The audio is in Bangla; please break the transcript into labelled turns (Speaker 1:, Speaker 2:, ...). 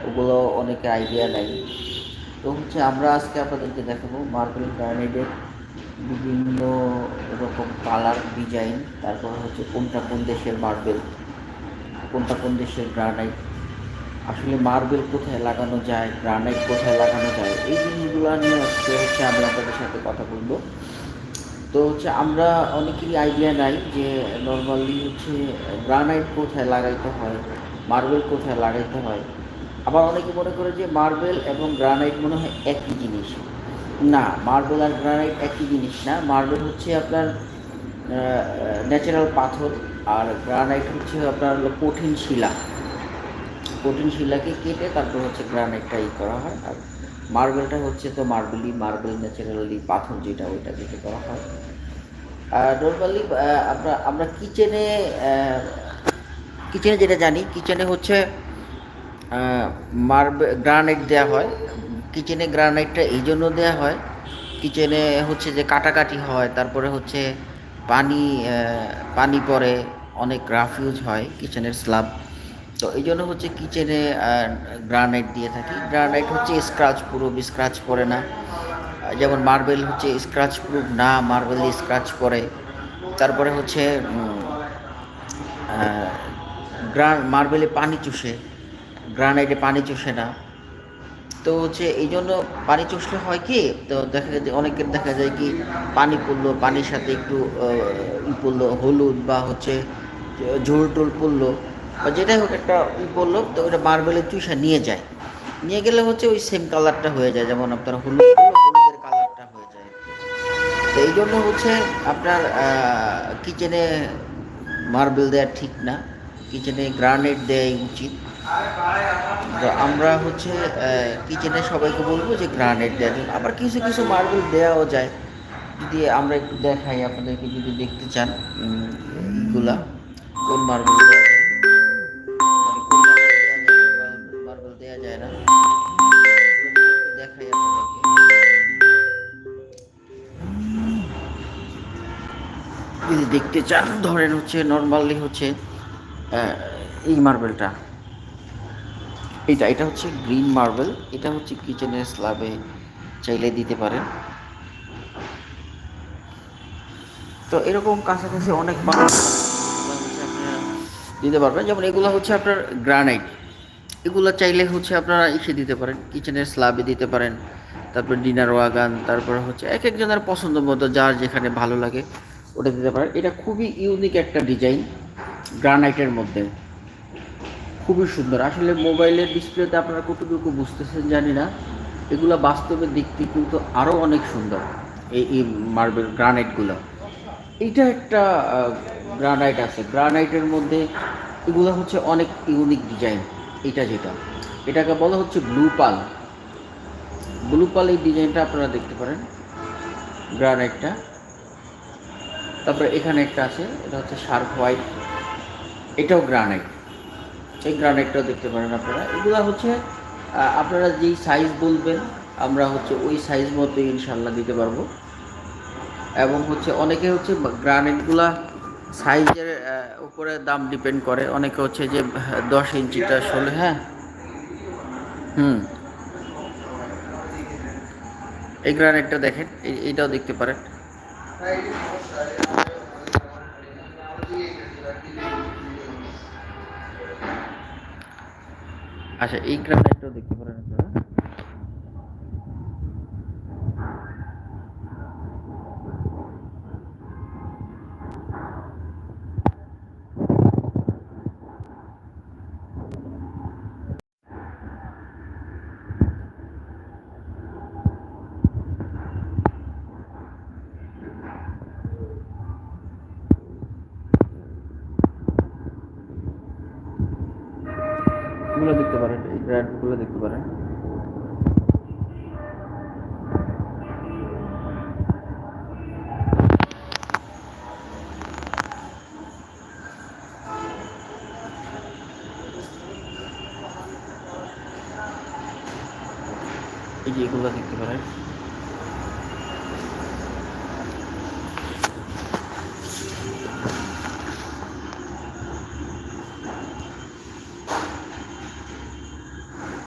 Speaker 1: ওগুলো অনেকে আইডিয়া নেই। তো হচ্ছে আমরা আজকে আপনাদেরকে দেখাবো মার্বেল গ্রানাইটের বিভিন্ন রকম কালার, ডিজাইন, তারপর হচ্ছে কোনটা কোন দেশের মার্বেল, কোনটা কোন দেশের গ্রানাইট, আসলে মার্বেল কোথায় লাগানো যায়, গ্রানাইট কোথায় লাগানো যায়, এই জিনিসগুলো নিয়ে আজকে হচ্ছে আমি আপনাদের সাথে কথা বলবো। তো হচ্ছে আমরা অনেকেরই আইডিয়া নাই যে নর্মালি হচ্ছে গ্রানাইট কোথায় লাগাইতে হয়, মার্বেল কোথায় লাগাইতে হয়। আবার অনেকে মনে করে যে মার্বেল এবং গ্রানাইট মনে হয় একই জিনিস। না, মার্বেল আর গ্রানাইট একই জিনিস না। মার্বেল হচ্ছে আপনার ন্যাচারাল পাথর, আর গ্রানাইট হচ্ছে আপনার হলো কঠিন শিলা। কঠিন শিলাকে কেটে তারপর হচ্ছে গ্রানাইটটা করা হয়। আর মার্বেলটা হচ্ছে তো মার্বেল ন্যাচারালি পাথর যেটা, ওইটা যেটা করা হয়। নর্মালি আমরা কিচেনে যেটা জানি, কিচেনে হচ্ছে গ্রানাইট দেওয়া হয়। কিচেনে গ্রানাইটটা এই জন্য দেওয়া হয়, কিচেনে হচ্ছে যে কাটাকাটি হয়, তারপরে হচ্ছে পানি পানি পড়ে, অনেক রাফ ইউজ হয় কিচেনের স্ল্যাব। তো এই জন্য হচ্ছে কিচেনে গ্রানাইট দিয়ে থাকি। গ্রানাইট হচ্ছে স্ক্র্যাচ প্রুফ, স্ক্র্যাচ পড়ে না। যেমন মার্বেল হচ্ছে স্ক্র্যাচ প্রুফ না, মার্বেল স্ক্র্যাচ পড়ে। তারপরে হচ্ছে মার্বেলে পানি চুষে, গ্রানাইটে পানি চুষে না। তো হচ্ছে এই জন্য পানি চুষলে হয় কি, তো দেখা যায় যে অনেকের দেখা যায় কি পানি পড়লো, পানির সাথে একটু পড়লো হলুদ বা হচ্ছে ঝোল টোল পড়লো বা যেটাই হোক একটা পড়লো, তো ওটা মার্বেলের চুষা নিয়ে যায়। নিয়ে গেলে হচ্ছে ওই সেম কালারটা হয়ে যায়, যেমন আপনার হলুদ পড়লো, হলুদের কালারটা হয়ে যায়। তো এই জন্য হচ্ছে আপনার কিচেনে মার্বেল দেওয়া ঠিক না, কিচেনে গ্রানাইট দেওয়াই উচিত। তো আমরা হচ্ছে কিচেনে সবাইকে বলবো যে গ্রানাইট দেওয়ার জন্য। আবার কিছু কিছু মার্বেল দেওয়াও যায়, যদি আমরা একটু দেখাই আপনাদেরকে, যদি দেখতে চান এগুলা কোন মার্বেল দেওয়া যায়, মানে কোন মার্বেল দেওয়া যায় না, একটু দেখাই আপনাদেরকে। যদি দেখতে চান, ধরেন হচ্ছে নর্মালি হচ্ছে এই মার্বেলটা, এটা হচ্ছে গ্রিন মার্বেল। এটা হচ্ছে কিচেনের স্ল্যাবে চাইলে দিতে পারেন। তো এরকম কাছাকাছি অনেক মার্বেল হচ্ছে আপনারা দিতে পারবেন। যেমন এগুলো হচ্ছে আপনার গ্রানাইট, এগুলো চাইলে হচ্ছে আপনারা ইসে দিতে পারেন, কিচেনের স্ল্যাবে দিতে পারেন। তারপর ডিনার ওয়াগান, তারপর হচ্ছে এক একজনের পছন্দ মতো যার যেখানে ভালো লাগে ওটা দিতে পারেন। এটা খুবই ইউনিক একটা ডিজাইন গ্রানাইটের মধ্যে, খুবই সুন্দর। আসলে মোবাইলের ডিসপ্লেতে আপনারা কতটুকু বুঝতেছেন জানি না, এগুলো বাস্তবে দেখতে কিন্তু আরও অনেক সুন্দর। এই মার্বেল গ্রানাইটগুলো, এইটা একটা গ্রানাইট আছে, গ্রানাইটের মধ্যে এগুলো হচ্ছে অনেক ইউনিক ডিজাইন। এটা যেটা, এটাকে বলা হচ্ছে ব্লু পাল। ব্লু পাল এই ডিজাইনটা আপনারা দেখতে পারেন, গ্রানাইটটা। তারপরে এখানে একটা আছে, এটা হচ্ছে শার্প হোয়াইট, এটাও গ্রানাইট। এই গ্রানাইটটাও দেখতে পারেন আপনারা। এগুলো হচ্ছে আপনারা যেই সাইজ বলবেন আমরা হচ্ছে ওই সাইজ মতো ইনশাল্লাহ দিতে পারবো। এবং হচ্ছে অনেকে হচ্ছে গ্রানাইটগুলা সাইজের উপরে দাম ডিপেন্ড করে। অনেকে হচ্ছে যে 10 ইঞ্চিটা 16, হ্যাঁ, হুম, এই গ্রানাইটটা দেখেন, এইটাও দেখতে পারেন। আচ্ছা, এই গ্রানাইটটাও দেখতে পারেন আপনারা। এগুলো দেখতে পারেন, এই গ্রানাইটগুলো দেখতে পারেন। এই যে এগুলো দেখতে পারেন।